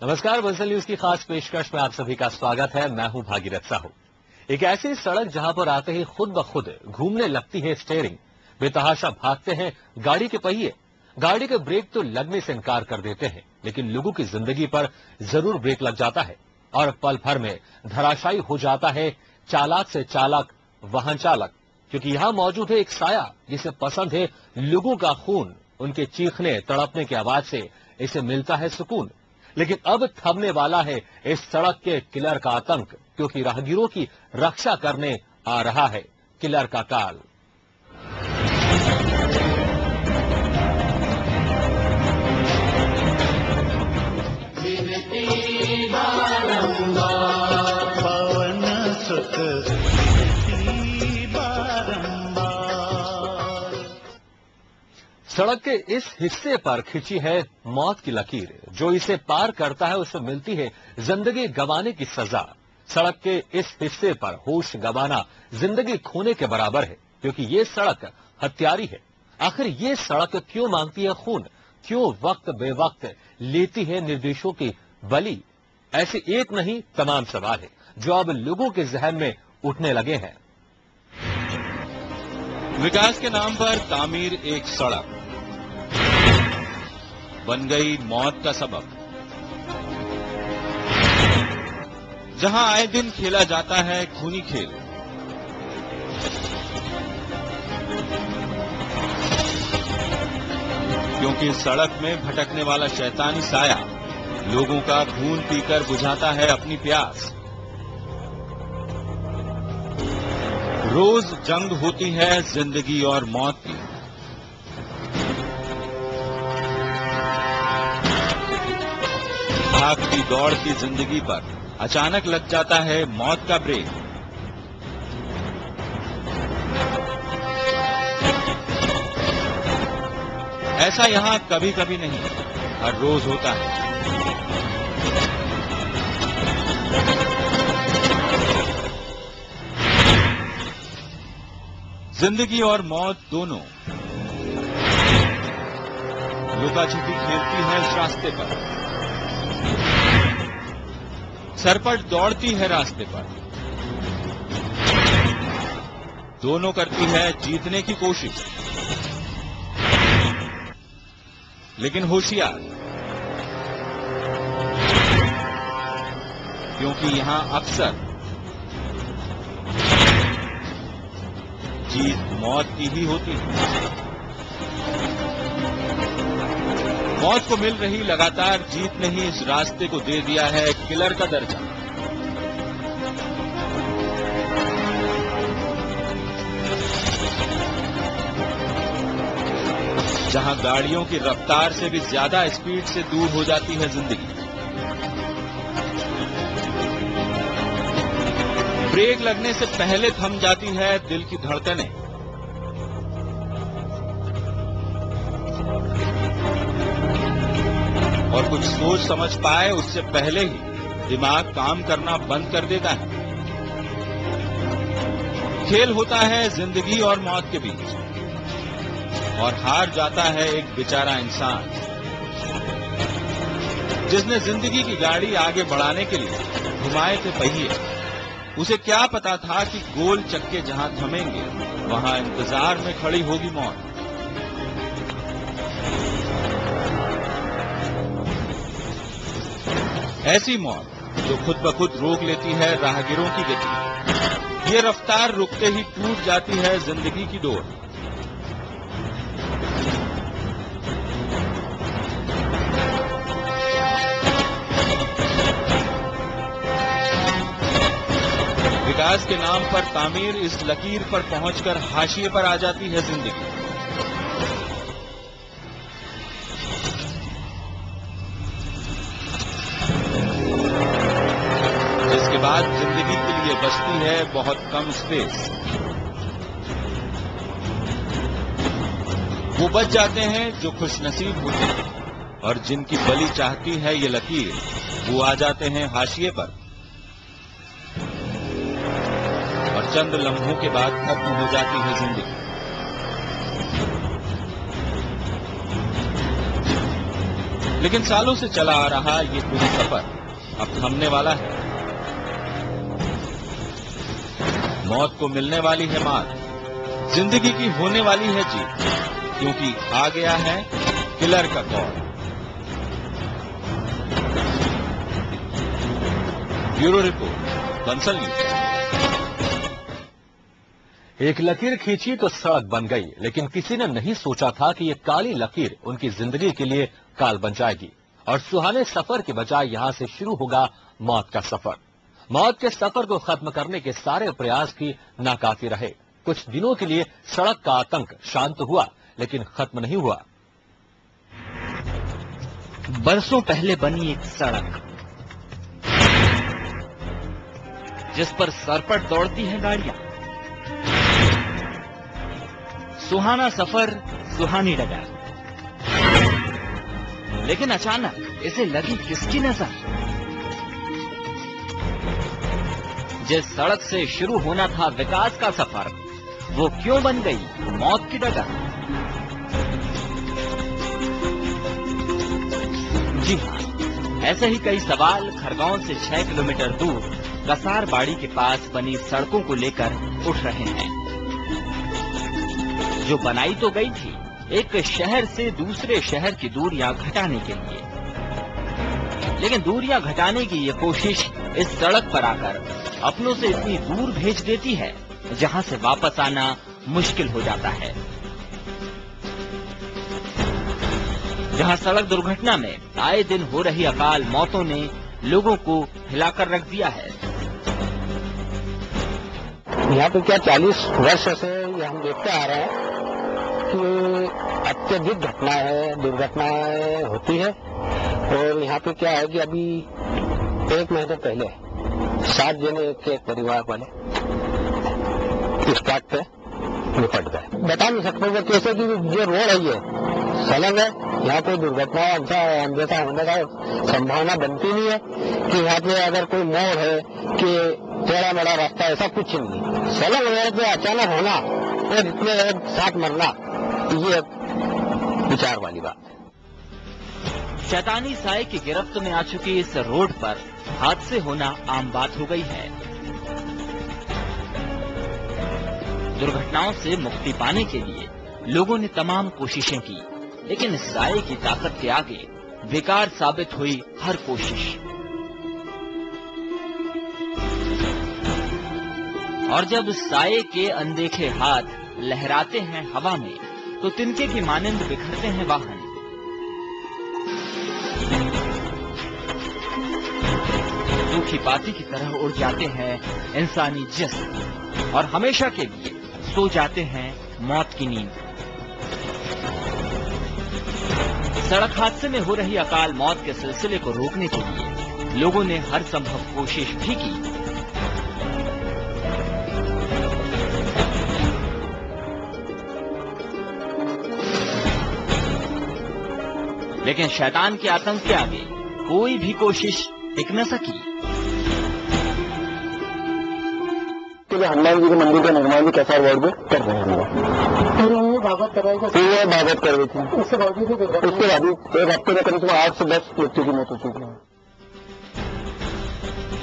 नमस्कार, बंसल न्यूज की खास पेशकश में आप सभी का स्वागत है। मैं हूं भागीरथ साहू। एक ऐसी सड़क जहां पर आते ही खुद ब खुद घूमने लगती है स्टीयरिंग, बेतहाशा भागते हैं गाड़ी के पहिए। गाड़ी के ब्रेक तो लगने से इनकार कर देते हैं, लेकिन लोगों की जिंदगी पर जरूर ब्रेक लग जाता है और पल भर में धराशायी हो जाता है चालाक से चालाक वाहन चालक। क्योंकि यहां मौजूद है एक साया जिसे पसंद है लोगों का खून। उनके चीखने तड़पने की आवाज से इसे मिलता है सुकून। लेकिन अब थमने वाला है इस सड़क के किलर का आतंक, क्योंकि राहगीरों की रक्षा करने आ रहा है किलर का काल। पवन सुत सड़क के इस हिस्से पर खिंची है मौत की लकीर। जो इसे पार करता है उसे मिलती है जिंदगी गंवाने की सजा। सड़क के इस हिस्से पर होश गंवाना जिंदगी खोने के बराबर है, क्योंकि ये सड़क हत्यारी है। आखिर ये सड़क क्यों मांगती है खून? क्यों वक्त बेवक्त लेती है निर्देशों की बलि? ऐसे एक नहीं तमाम सवाल है जो अब लोगों के जहन में उठने लगे हैं। विकास के नाम पर तामीर एक सड़क बन गई मौत का सबब। जहां आए दिन खेला जाता है खूनी खेल। क्योंकि सड़क में भटकने वाला शैतानी साया लोगों का खून पीकर बुझाता है अपनी प्यास। रोज जंग होती है जिंदगी और मौत की। भागती दौड़ती जिंदगी पर अचानक लग जाता है मौत का ब्रेक। ऐसा यहां कभी कभी नहीं, हर रोज होता है। जिंदगी और मौत दोनों लुका छिपी खेलती है इस रास्ते पर। सरपट दौड़ती है रास्ते पर। दोनों करती है जीतने की कोशिश। लेकिन होशियार, क्योंकि यहां अक्सर जीत मौत की ही होती है। मौत को मिल रही लगातार जीत ने ही इस रास्ते को दे दिया है किलर का दर्जा। जहां गाड़ियों की रफ्तार से भी ज्यादा स्पीड से दूर हो जाती है जिंदगी। ब्रेक लगने से पहले थम जाती है दिल की धड़कनें। और कुछ सोच समझ पाए उससे पहले ही दिमाग काम करना बंद कर देता है। खेल होता है जिंदगी और मौत के बीच, और हार जाता है एक बेचारा इंसान जिसने जिंदगी की गाड़ी आगे बढ़ाने के लिए घुमाए थे पहिए। उसे क्या पता था कि गोल चक्के जहां थमेंगे वहां इंतजार में खड़ी होगी मौत। ऐसी मौत जो खुद ब खुद रोक लेती है राहगीरों की गति। ये रफ्तार रुकते ही टूट जाती है जिंदगी की डोर। वेगास के नाम पर तामीर इस लकीर पर पहुंचकर हाशिए पर आ जाती है जिंदगी। जिसके बाद जिंदगी के लिए बचती है बहुत कम स्पेस। वो बच जाते हैं जो खुशनसीब होते हैं, और जिनकी बलि चाहती है ये लकीर, वो आ जाते हैं हाशिए पर और चंद लम्हों के बाद खत्म हो जाती है जिंदगी। लेकिन सालों से चला आ रहा ये पूरा सफर अब थमने वाला है। मौत को मिलने वाली है मात, जिंदगी की होने वाली है जीत, क्योंकि आ गया है किलर का call. Bureau report, Bansal news. एक लकीर खींची तो सड़क बन गई, लेकिन किसी ने नहीं सोचा था कि ये काली लकीर उनकी जिंदगी के लिए काल बन जाएगी और सुहाने सफर के बजाय यहां से शुरू होगा मौत का सफर। मौत के सफर को खत्म करने के सारे प्रयास भी नाकाफी रहे। कुछ दिनों के लिए सड़क का आतंक शांत हुआ, लेकिन खत्म नहीं हुआ। बरसों पहले बनी एक सड़क जिस पर सरपट दौड़ती हैं गाड़ियां। सुहाना सफर, सुहानी डगर। लेकिन अचानक इसे लगी किसकी नजर? जिस सड़क से शुरू होना था विकास का सफर, वो क्यों बन गई मौत की डगर? जी हाँ, ऐसे ही कई सवाल खरगोन से 6 किलोमीटर दूर कसार बाड़ी के पास बनी सड़कों को लेकर उठ रहे हैं। जो बनाई तो गई थी एक शहर से दूसरे शहर की दूरियां घटाने के लिए, लेकिन दूरियां घटाने की ये कोशिश इस सड़क पर आकर अपनों से इतनी दूर भेज देती है जहां से वापस आना मुश्किल हो जाता है। जहां सड़क दुर्घटना में आए दिन हो रही अकाल मौतों ने लोगों को हिलाकर रख दिया है। यहाँ पे क्या 40 वर्ष से ये हम देखते आ रहे हैं कि अत्यधिक दुर्घटनाएं होती है। और यहाँ पे क्या है कि अभी 1 महीने पहले 7 जने के परिवार वाले इस ट्रक पे निपट गए। बता नहीं सकते वो कैसे कि जो रोड है ये सड़क है, यहाँ कोई दुर्घटना अनदेखा होने का संभावना बनती नहीं है कि यहाँ पे अगर कोई मोड़ है कि टेढ़ा मेढ़ा रास्ता, ऐसा कुछ नहीं। सड़क रोड पे अचानक होना और इतने एक साथ मरना, ये विचार वाली बात है। शैतानी साए की गिरफ्त में आ चुकी इस रोड पर हादसे होना आम बात हो गई है। दुर्घटनाओं से मुक्ति पाने के लिए लोगों ने तमाम कोशिशें की, लेकिन साए की ताकत के आगे बेकार साबित हुई हर कोशिश। और जब साए के अनदेखे हाथ लहराते हैं हवा में, तो तिनके की मानंद बिखरते हैं वाहन। सूखी पाती की तरह उड़ जाते हैं इंसानी जिस्म और हमेशा के लिए सो जाते हैं मौत की नींद। सड़क हादसे में हो रही अकाल मौत के सिलसिले को रोकने के लिए लोगों ने हर संभव कोशिश भी की, लेकिन शैतान के आतंक के आगे कोई भी कोशिश टिक न सकी। हनुमान जी के मंदिर का निर्माण भी कसार वार्ड में कर रहे हैं। भागवत कर रही थी। उसके बाद एक हफ्ते में करीब 8 से 10 व्यक्ति की मौत हो चुकी है।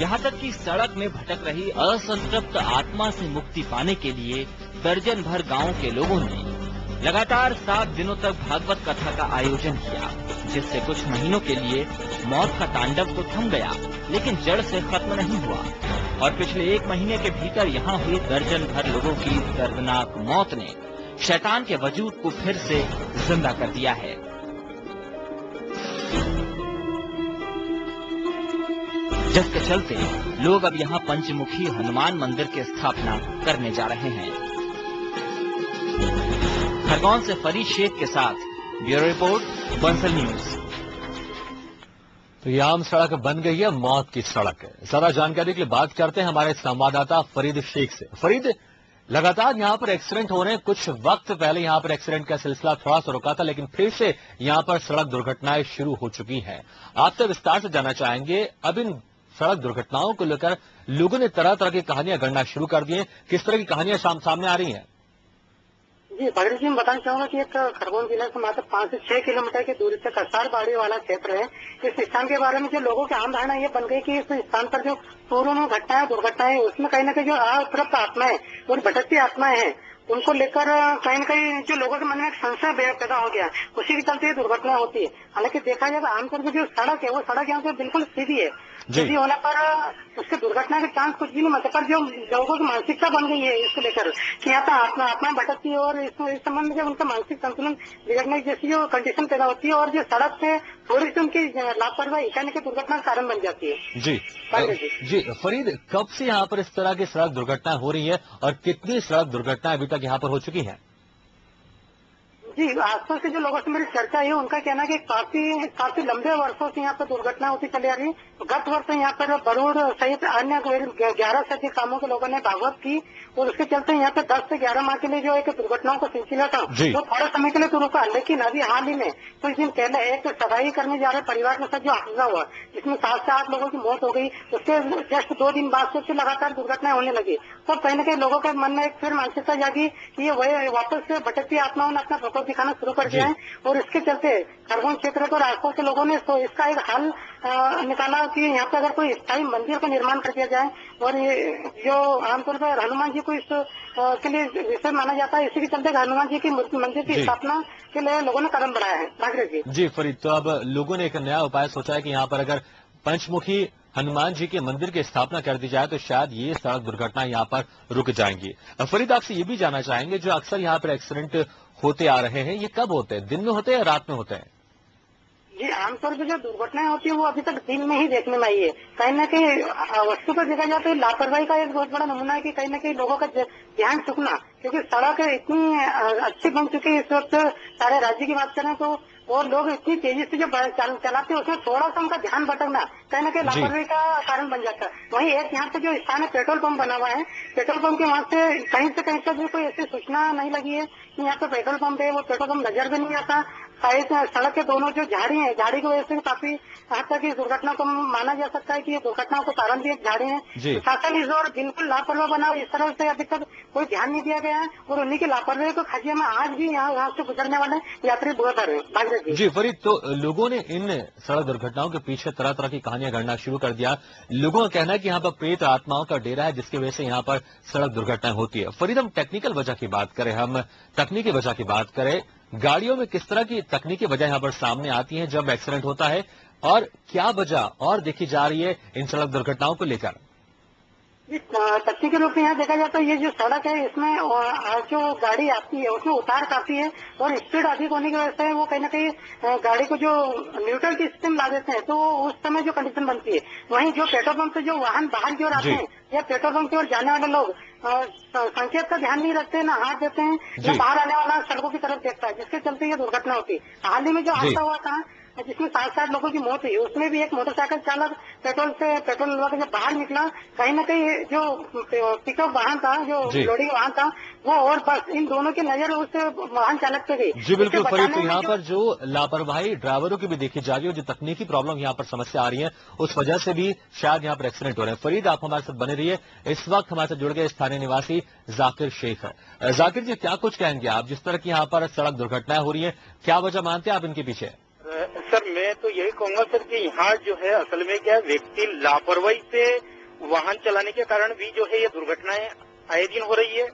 यहाँ तक कि सड़क में भटक रही असंतृप्त आत्मा से मुक्ति पाने के लिए दर्जन भर गांव के लोगों ने लगातार 7 दिनों तक भागवत कथा का आयोजन किया, जिससे कुछ महीनों के लिए मौत का तांडव तो थम गया, लेकिन जड़ से खत्म नहीं हुआ। और पिछले 1 महीने के भीतर यहाँ हुई दर्जन भर लोगों की दर्दनाक मौत ने शैतान के वजूद को फिर से जिंदा कर दिया है। जिसके चलते लोग अब यहाँ पंचमुखी हनुमान मंदिर की स्थापना करने जा रहे हैं। खरगोन से फरीद शेख के साथ ब्यूरो रिपोर्ट, बंसल न्यूज। तो ये आम सड़क बन गई है मौत की सड़क। ज्यादा जानकारी के लिए बात करते हैं हमारे संवाददाता फरीद शेख से। फरीद, लगातार यहाँ पर एक्सीडेंट हो रहे हैं। कुछ वक्त पहले यहाँ पर एक्सीडेंट का सिलसिला थोड़ा सा रुका था, लेकिन फिर से यहाँ पर सड़क दुर्घटनाएं शुरू हो चुकी हैं। आपसे विस्तार से जानना चाहेंगे, अब इन सड़क दुर्घटनाओं को लेकर लोगों ने तरह तरह की कहानियां गढ़ना शुरू कर दी हैं। किस तरह की कहानियां सामने आ रही हैं? जी भगत जी, मैं बताना चाहूंगा कि एक खरगोन जिले से मात्र 5 से 6 किलोमीटर की दूरी पर कसार बाड़ी वाला क्षेत्र है। इस स्थान के बारे में जो लोगों की आम धारणा ये बन गई कि इस स्थान पर जो पूर्व में घटनाएं दुर्घटनाएं, उसमें कहीं न कहीं जो अतृप्त आत्माएं और भटकती आत्माएं हैं, उनको लेकर कहीं न कहीं जो लोगों के मन में एक संशय पैदा हो गया, उसी के चलते ये दुर्घटना होती है। हालांकि देखा जाए तो आमतौर पर जो सड़क है वो सड़क यहाँ पे बिल्कुल सीधी है। सीधी होने पर उसके दुर्घटना के चांस कुछ भी नहीं बनते, पर जो लोगों की मानसिकता बन गई है इसको लेकर कि यहाँ पर आत्माएं भटकती है और इस संबंध में उनका मानसिक संतुलन बिगड़ने जैसी जो कंडीशन पैदा होती है और जो सड़क से थोड़ी सी उनकी लापरवाही कहने की दुर्घटना का कारण बन जाती है। जी फरीद, कब से यहाँ पर इस तरह की सड़क दुर्घटनाएं हो रही है और कितनी सड़क दुर्घटनाएं अभी तक यहाँ पर हो चुकी हैं? जी, आसपास के जो लोगों से मेरी चर्चा है उनका कहना है कि काफी लंबे वर्षों से यहाँ पर दुर्घटना होती चली आ रही है। गत वर्ष यहाँ पर बरूड सहित अन्य 11 से अधिक कामों के लोगों ने भागवत की और उसके चलते यहाँ पे 10 से 11 माह के लिए जो एक दुर्घटनाओं का सिलसिला था वो थोड़े समय के लिए तो रुका, लेकिन अभी हाल ही में कुछ दिन पहले एक सगाई करने जा रहे परिवार के साथ जो हादसा हुआ जिसमें 7 से 8 लोगों की मौत हो गई, उसके जस्ट 2 दिन बाद से लगातार दुर्घटनाएं होने लगी। तो कहीं न कहीं लोगों के मन में एक फिर मानसिकता जागी कि ये वही वापस से भटकती आत्माओं ने अपना प्रकोप दिखाना शुरू कर दिया है और इसके चलते खरगोन क्षेत्र को और आसपास के लोगों ने तो इसका एक हल निकाला कि यहाँ पे अगर कोई स्थायी मंदिर का निर्माण कर दिया जाए और ये जो आमतौर पर हनुमान जी को इस के लिए विषय माना जाता है, इसी के चलते हनुमान जी की मंदिर की स्थापना के लिए लोगों ने कदम बढ़ाया है। भागीरथ जी फरीद, तो अब लोगों ने एक नया उपाय सोचा है कि यहाँ पर अगर पंचमुखी हनुमान जी के मंदिर की स्थापना कर दी जाए तो शायद ये सड़क दुर्घटना यहाँ पर रुक जाएंगी। फरीद, आपसे ये भी जानना चाहेंगे, जो अक्सर यहाँ पर एक्सीडेंट होते आ रहे हैं, ये कब होते हैं? दिन में होते हैं या रात में होते हैं? जी, आमतौर पर जो दुर्घटनाएं होती है वो अभी तक दिन में ही देखने में आई है। कहीं न कहीं वस्तु पर देखा जाए तो लापरवाही का एक बहुत बड़ा नमूना है कि कहीं न कहीं लोगों का ध्यान चुकना, क्योंकि सड़क इतनी अच्छी बन चुकी है इस वक्त सारे राज्य की बात करें तो, और लोग इतनी तेजी से जो चलाते हैं उसमें थोड़ा सा उनका ध्यान भटकना कहीं न कहीं लापरवाही का कारण बन जाता है। वहीं एक यहाँ पे जो स्थान है पेट्रोल पंप बना हुआ है, पेट्रोल पंप के वहाँ से कहीं तक भी कोई ऐसी सूचना नहीं लगी है कि यहाँ पे पेट्रोल पंप है, वो पेट्रोल पंप नजर भी नहीं आता। सड़क के दोनों जो झाड़ी है, झाड़ी की वजह से काफी हद तक इस दुर्घटना को माना जा सकता है कि ये दुर्घटनाओं को कारण भी एक झाड़ी है। शासन इस ओर बिल्कुल लापरवाह बना, इस तरह से अभी तक कोई ध्यान नहीं दिया गया है और उन्हीं की लापरवाही को खजिए में आज भी यहाँ से गुजरने वाले यात्री बहुत आ रहे हैं। जी फरीद, तो लोगों ने इन सड़क दुर्घटनाओं के पीछे तरह तरह की कहानियां गढ़ना शुरू कर दिया। लोगों का कहना है कि यहाँ पर प्रेत आत्माओं का डेरा है, जिसकी वजह से यहाँ पर सड़क दुर्घटनाएं होती है। फरीद, हम टेक्निकल वजह की बात करें, हम तकनीकी वजह की बात करें, गाड़ियों में किस तरह की तकनीकी वजह यहाँ पर सामने आती है जब एक्सीडेंट होता है, और क्या वजह और देखी जा रही है इन सड़क दुर्घटनाओं को लेकर? तकनीकी रूप से यहाँ देखा जाए तो ये जो सड़क है इसमें जो गाड़ी आती है उसमें उतार काफी है और स्पीड अधिक होने की वजह से वो कहीं न कहीं गाड़ी को जो न्यूट्रल की स्थिति में ला देते हैं, तो उस समय जो कंडीशन बनती है। वहीं जो पेट्रोल पंप से जो वाहन बाहर की ओर आते हैं या पेट्रोल पंप की ओर जाने वाले लोग संकेत का ध्यान नहीं रखते, ना हाथ देते हैं, या बाहर आने वाला सड़कों की तरफ देखता है, जिसके चलते ये दुर्घटना होती है। हाल ही में जो हादसा हुआ था जिसमें 7 लोगों की मौत हुई, उसमें भी एक मोटरसाइकिल चालक पेट्रोल लगवा के जब बाहर निकला, कहीं न कहीं जो पिकअप वाहन था, जो लोडिंग वाहन था, वो और बस इन दोनों की नजर उस वाहन चालक पे गई। जी बिल्कुल फरीद, तो यहाँ पर जो लापरवाही ड्राइवरों की भी देखी जा रही है, जो तकनीकी प्रॉब्लम यहाँ पर समस्या आ रही है, उस वजह से भी शायद यहाँ पर एक्सीडेंट हो रहे हैं। फरीद, आप हमारे साथ बने रहिए। इस वक्त हमारे साथ जुड़ गए स्थानीय निवासी जाकिर शेख है। जाकिर जी, क्या कुछ कहेंगे आप, जिस तरह की यहाँ पर सड़क दुर्घटनाएं हो रही है, क्या वजह मानते हैं आप इनके पीछे? सर, मैं तो यही कहूंगा सर कि यहाँ जो है असल में क्या व्यक्ति लापरवाही से वाहन चलाने के कारण भी जो है ये दुर्घटनाएं आए दिन हो रही है।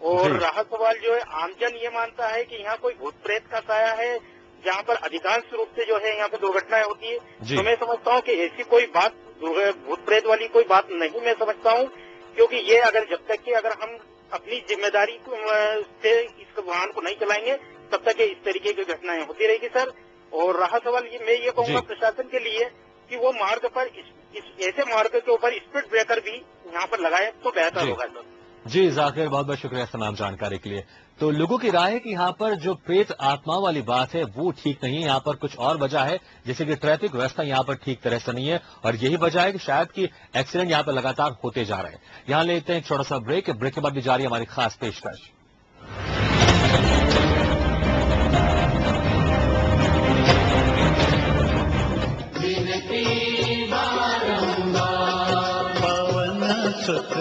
और रहा सवाल जो है, आमजन ये मानता है कि यहाँ कोई भूत प्रेत का साया है, जहाँ पर अधिकांश रूप से जो है यहाँ पे दुर्घटनाएं होती है। तो मैं समझता हूँ कि ऐसी कोई बात भूत प्रेत वाली कोई बात नहीं मैं समझता हूँ, क्योंकि ये अगर जब तक कि अगर हम अपनी जिम्मेदारी से इस वाहन को नहीं चलाएंगे तब तक इस तरीके की घटनाएं होती रहेगी सर। और रहा सवाल मैं ये कहूँगा प्रशासन के लिए कि वो मार्ग पर इस ऐसे मार्ग के ऊपर स्पीड ब्रेकर भी यहाँ पर लगाए तो बेहतर होगा सर। जी जाकिर, बहुत बहुत शुक्रिया तमाम जानकारी के लिए। तो लोगों की राय है कि यहाँ पर जो प्रेत आत्मा वाली बात है वो ठीक नहीं है, यहाँ पर कुछ और वजह है, जैसे कि ट्रैफिक व्यवस्था यहाँ पर ठीक तरह से नहीं है और यही वजह है कि शायद कि एक्सीडेंट यहाँ पर लगातार होते जा रहे हैं। यहाँ लेते हैं एक छोटा सा ब्रेक के बाद भी जारी हमारी खास पेशकश। पवन सुत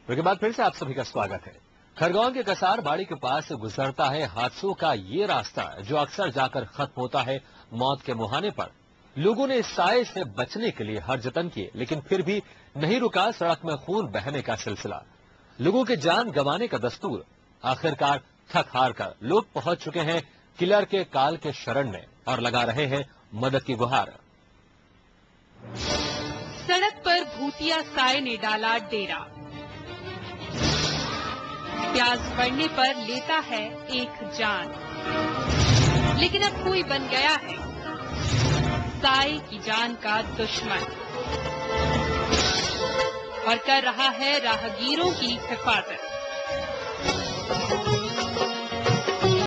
उसके बाद फिर से आप सभी का स्वागत है। खरगोन के कसार बाड़ी के पास से गुजरता है हादसों का ये रास्ता जो अक्सर जाकर खत्म होता है मौत के मुहाने पर। लोगों ने इस साए से बचने के लिए हर जतन किए, लेकिन फिर भी नहीं रुका सड़क में खून बहने का सिलसिला। लोगों के जान गंवाने का दस्तूर। आखिरकार थक हार कर लोग पहुंच चुके हैं किलर के काल के शरण में और लगा रहे हैं मदद की गुहार। सड़क पर भूतिया साए ने डाला डेरा। प्यास बढ़ने पर लेता है एक जान, लेकिन अब कोई बन गया है साए की जान का दुश्मन और कर रहा है राहगीरों की हिफाजत।